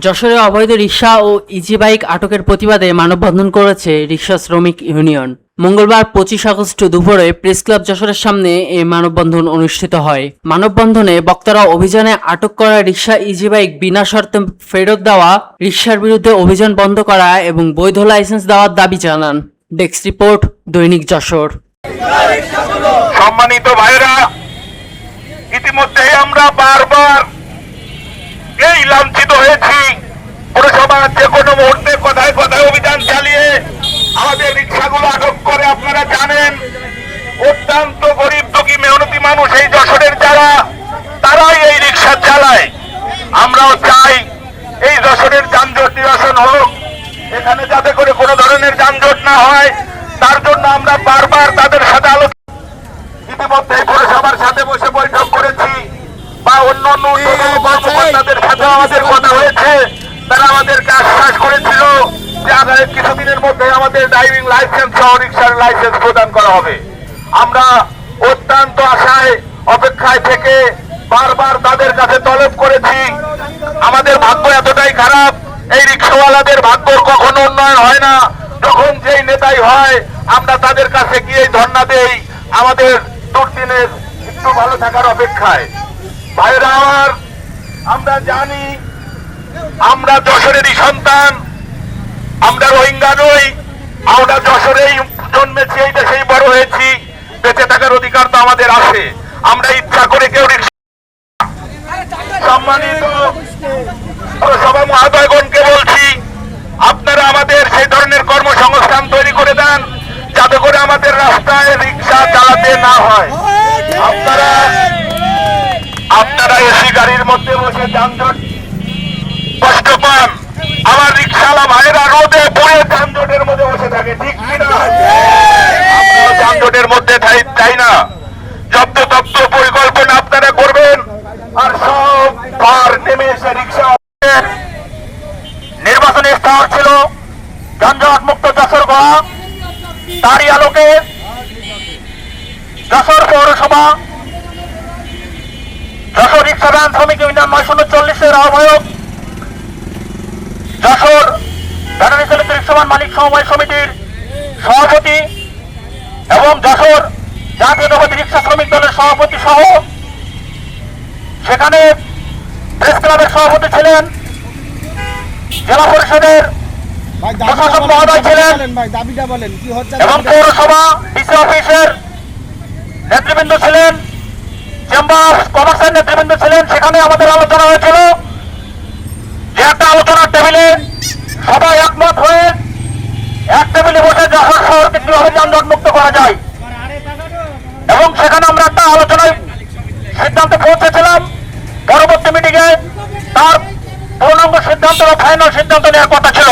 যশোরে অবৈধ রিকশা ও easy bike আটকের প্রতিবাদে মানববন্ধন করেছে রিকশা শ্রমিক ইউনিয়ন। মঙ্গলবার 25 আগস্ট দুপুরে প্রেস ক্লাব যশোরের সামনে এই মানববন্ধন অনুষ্ঠিত হয়। মানববন্ধনে বক্তারা অভিযানে আটক করা রিকশা ইজি বাইক বিনা শর্তে ফেরত দেওয়া, রিকশার বিরুদ্ধে অভিযান বন্ধ করা এবং বৈধ লাইসেন্স দেওয়ার দাবি জানান। ডেস্ক রিপোর্ট, দৈনিক যশোর। সম্মানিত ভাইরা, ইতিমধ্যে আমরা বারবার এই লাঞ্ছিত হয়েছি। পুরসভা যে কোনো মুহূর্তে কোথায় কোথায় অভিযান চালিয়ে আমাদের রিক্সাগুলো আটক করে। আপনারা জানেন, অত্যন্ত গরিব দুঃখী মেহনতি মানুষ এই যশোরের যারা, তারাই এই রিক্সা চালায়। আমরাও চাই এই যশোরের যানজট নিরসন হোক, এখানে যাতে করে কোনো ধরনের যানজট না হয়, তার জন্য আমরা বারবার তাদের সাথে আলোচনা, ইতিমধ্যে পুরসভার সাথে বসে বৈঠক করেছি বা অন্য অন্য কর্মকর্তাদের সাথে আমাদের কথা হয়েছে। তারা আমাদেরকে আশ্বাস করেছিল যে আগামী কিছুদিনের মধ্যে আমাদের ড্রাইভিং লাইসেন্স সহ রিক্সার লাইসেন্স প্রদান করা হবে। আমরা অত্যন্ত আশায় অপেক্ষায় থেকে বারবার তাদের কাছে তলব করেছি। আমাদের ভাগ্য এতটাই খারাপ, এই রিক্সাওয়ালাদের ভাগ্য কখনো উন্নয়ন হয় না। যখন যেই নেতাই হয় আমরা তাদের কাছে গিয়ে ধর্ণা দেই, আমাদের দুর্দিনের একটু ভালো থাকার অপেক্ষায়। ভাইরা আমার, আমরা জানি আমরা যশোরেরই সন্তান, আমরা রোহিঙ্গা নই। আমরা যশোরেই জন্মেছি, এই দেশেই বড় হয়েছি। বেঁচে থাকার অধিকার তো আমাদের আছে। আমরা ইচ্ছা করে কেউ রিক্সা। সম্মানিত সভা মহোদয়গণকে বলছি, আপনারা আমাদের সেই ধরনের কর্মসংস্থান তৈরি করে দেন যাতে করে আমাদের রাস্তায় রিক্সা চালাতে না হয়। আপনারা এসি গাড়ির মধ্যে বসে যানজট কষ্ট পান, আমার রিক্সাওয়ালা ভাইয়েরা রোদে পড়ে যানজটের মধ্যে বসে থাকে, ঠিক কিনা? আপনারা যানজটের মধ্যে চাই না। জব্দ তপ্ত পরিকল্পনা আপনারা করবেন আর সব পার নেমে এসে রিক্সা। নির্বাচনী স্তর ছিল যানজট মুক্ত যশোর গড়া, তারই আলোকে যশোর পৌরসভা যশোর রিক্সা ভ্যান শ্রমিক ইউনিয়ন 940-এর আহ্বায়ক, যশোর ব্যাটারি চালিত রিক্সাবান মালিক সমবায় সমিতির সভাপতি এবং যশোর জাতীয়তাবাদী রিক্সা শ্রমিক দলের সভাপতি সহ সেখানে প্রেস ক্লাবের সভাপতি ছিলেন, জেলা পরিষদের প্রশাসক মহোদয় ছিলেন এবং পৌরসভা ডিসি অফিসের নেতৃবৃন্দ ছিলেন, চেম্বার অফ কমার্সের নেতৃবৃন্দ ছিলেন। সেখানে আমাদের আলোচনা হয়েছিল যে একটা আলোচনার টেবিলে সবাই একমত হয়ে এক টেবিলে বসে যশোর শহরকে কিভাবে যানজট মুক্ত করা যায়, এবং সেখানে আমরা একটা আলোচনায় সিদ্ধান্তে পৌঁছেছিলাম। পরবর্তী মিটিংয়ে তার পূর্ণাঙ্গ সিদ্ধান্ত বা ফাইনাল সিদ্ধান্ত নেওয়ার কথা ছিল।